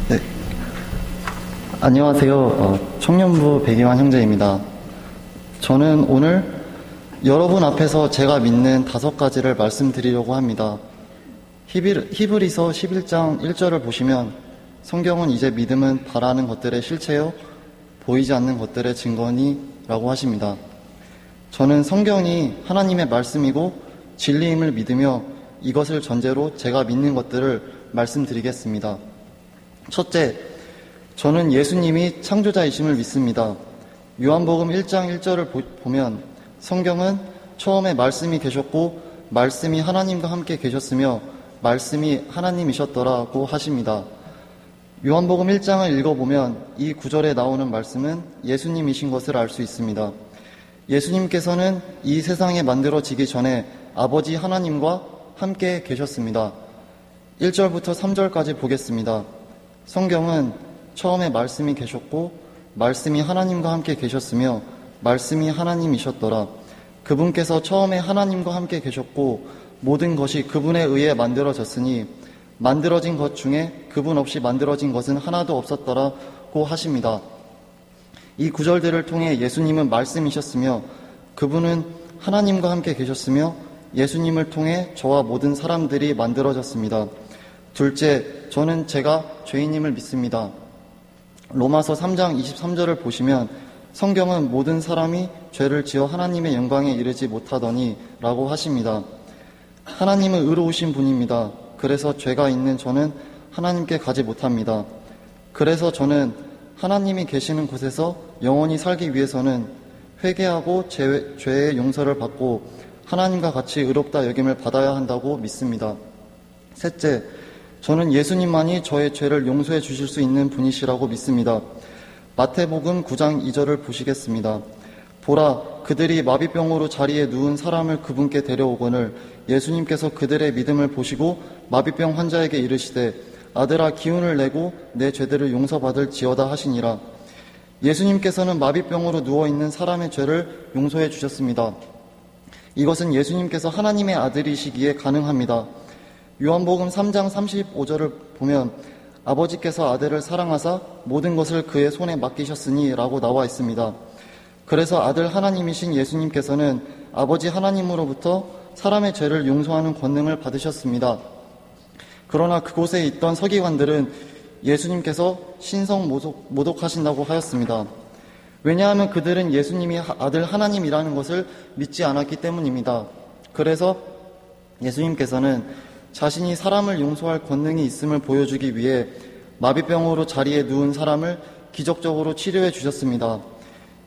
네, 안녕하세요. 청년부 백이환 형제입니다. 저는 오늘 여러분 앞에서 제가 믿는 5가지를 말씀드리려고 합니다. 히브리서 11장 1절을 보시면 성경은 이제 믿음은 바라는 것들의 실체요 보이지 않는 것들의 증거니라고 하십니다. 저는 성경이 하나님의 말씀이고 진리임을 믿으며 이것을 전제로 제가 믿는 것들을 말씀드리겠습니다. 첫째, 저는 예수님이 창조자이심을 믿습니다. 요한복음 1장 1절을 보면 성경은 처음에 말씀이 계셨고 말씀이 하나님과 함께 계셨으며 말씀이 하나님이셨더라고 하십니다. 요한복음 1장을 읽어보면 이 구절에 나오는 말씀은 예수님이신 것을 알 수 있습니다. 예수님께서는 이 세상에 만들어지기 전에 아버지 하나님과 함께 계셨습니다. 1절부터 3절까지 보겠습니다. 성경은 처음에 말씀이 계셨고 말씀이 하나님과 함께 계셨으며 말씀이 하나님이셨더라. 그분께서 처음에 하나님과 함께 계셨고 모든 것이 그분에 의해 만들어졌으니 만들어진 것 중에 그분 없이 만들어진 것은 하나도 없었더라고 하십니다. 이 구절들을 통해 예수님은 말씀이셨으며 그분은 하나님과 함께 계셨으며 예수님을 통해 저와 모든 사람들이 만들어졌습니다. 둘째, 저는 제가 죄인임을 믿습니다. 로마서 3장 23절을 보시면 성경은 모든 사람이 죄를 지어 하나님의 영광에 이르지 못하더니 라고 하십니다. 하나님은 의로우신 분입니다. 그래서 죄가 있는 저는 하나님께 가지 못합니다. 그래서 저는 하나님이 계시는 곳에서 영원히 살기 위해서는 회개하고 죄의 용서를 받고 하나님과 같이 의롭다 여김을 받아야 한다고 믿습니다. 셋째, 저는 예수님만이 저의 죄를 용서해 주실 수 있는 분이시라고 믿습니다. 마태복음 9장 2절을 보시겠습니다. 보라, 그들이 마비병으로 자리에 누운 사람을 그분께 데려오거늘 예수님께서 그들의 믿음을 보시고 마비병 환자에게 이르시되 아들아 기운을 내고 내 죄들을 용서받을 지어다 하시니라. 예수님께서는 마비병으로 누워있는 사람의 죄를 용서해 주셨습니다. 이것은 예수님께서 하나님의 아들이시기에 가능합니다. 요한복음 3장 35절을 보면 아버지께서 아들을 사랑하사 모든 것을 그의 손에 맡기셨으니 라고 나와 있습니다. 그래서 아들 하나님이신 예수님께서는 아버지 하나님으로부터 사람의 죄를 용서하는 권능을 받으셨습니다. 그러나 그곳에 있던 서기관들은 예수님께서 신성 모독하신다고 하였습니다. 왜냐하면 그들은 예수님이 아들 하나님이라는 것을 믿지 않았기 때문입니다. 그래서 예수님께서는 자신이 사람을 용서할 권능이 있음을 보여주기 위해 마비병으로 자리에 누운 사람을 기적적으로 치료해 주셨습니다.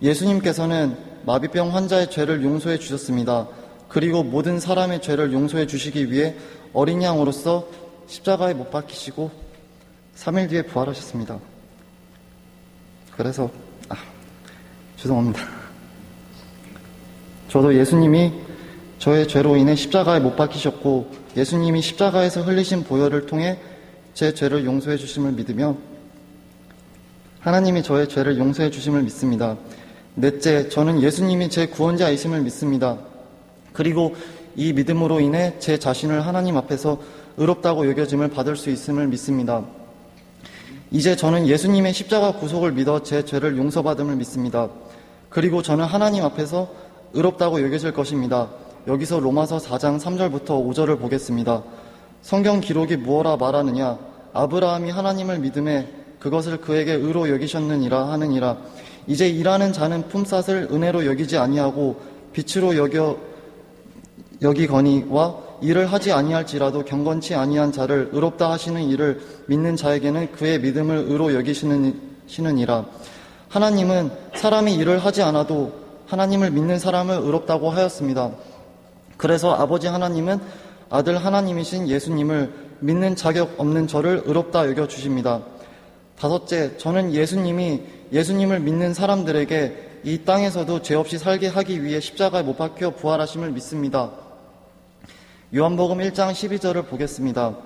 예수님께서는 마비병 환자의 죄를 용서해 주셨습니다. 그리고 모든 사람의 죄를 용서해 주시기 위해 어린 양으로서 십자가에 못 박히시고 3일 뒤에 부활하셨습니다. 그래서 죄송합니다. 저도 예수님이 저의 죄로 인해 십자가에 못 박히셨고 예수님이 십자가에서 흘리신 보혈을 통해 제 죄를 용서해 주심을 믿으며 하나님이 저의 죄를 용서해 주심을 믿습니다. 넷째, 저는 예수님이 제 구원자이심을 믿습니다. 그리고 이 믿음으로 인해 제 자신을 하나님 앞에서 의롭다고 여겨짐을 받을 수 있음을 믿습니다. 이제 저는 예수님의 십자가 구속을 믿어 제 죄를 용서받음을 믿습니다. 그리고 저는 하나님 앞에서 의롭다고 여겨질 것입니다. 여기서 로마서 4장 3절부터 5절을 보겠습니다. 성경 기록이 무엇라 말하느냐? 아브라함이 하나님을 믿음에 그것을 그에게 의로 여기셨느니라 하느니라. 이제 일하는 자는 품삯을 은혜로 여기지 아니하고 빛으로 여기거니와 일을 하지 아니할지라도 경건치 아니한 자를 의롭다 하시는 일을 믿는 자에게는 그의 믿음을 의로 여기시느니라. 하나님은 사람이 일을 하지 않아도 하나님을 믿는 사람을 의롭다고 하였습니다. 그래서 아버지 하나님은 아들 하나님이신 예수님을 믿는 자격 없는 저를 의롭다 여겨주십니다. 다섯째, 저는 예수님이 예수님을 믿는 사람들에게 이 땅에서도 죄 없이 살게 하기 위해 십자가에 못 박혀 부활하심을 믿습니다. 요한복음 1장 12절을 보겠습니다.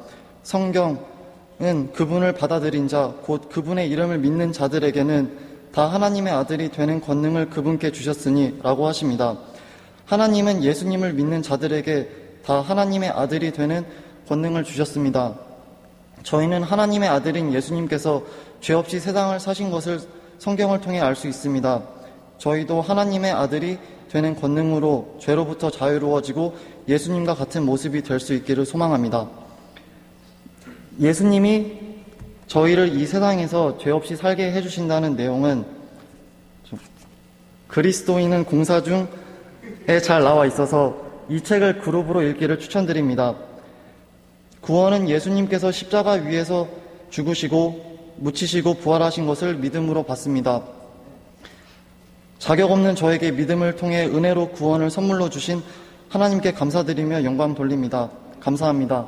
성경은 그분을 받아들인 자, 곧 그분의 이름을 믿는 자들에게는 다 하나님의 아들이 되는 권능을 그분께 주셨으니 라고 하십니다. 하나님은 예수님을 믿는 자들에게 다 하나님의 아들이 되는 권능을 주셨습니다. 저희는 하나님의 아들인 예수님께서 죄 없이 세상을 사신 것을 성경을 통해 알 수 있습니다. 저희도 하나님의 아들이 되는 권능으로 죄로부터 자유로워지고 예수님과 같은 모습이 될 수 있기를 소망합니다. 예수님이 저희를 이 세상에서 죄 없이 살게 해주신다는 내용은 그리스도인은 공사 중에 잘 나와 있어서 이 책을 그룹으로 읽기를 추천드립니다. 구원은 예수님께서 십자가 위에서 죽으시고 묻히시고 부활하신 것을 믿음으로 받습니다. 자격 없는 저에게 믿음을 통해 은혜로 구원을 선물로 주신 하나님께 감사드리며 영광 돌립니다. 감사합니다.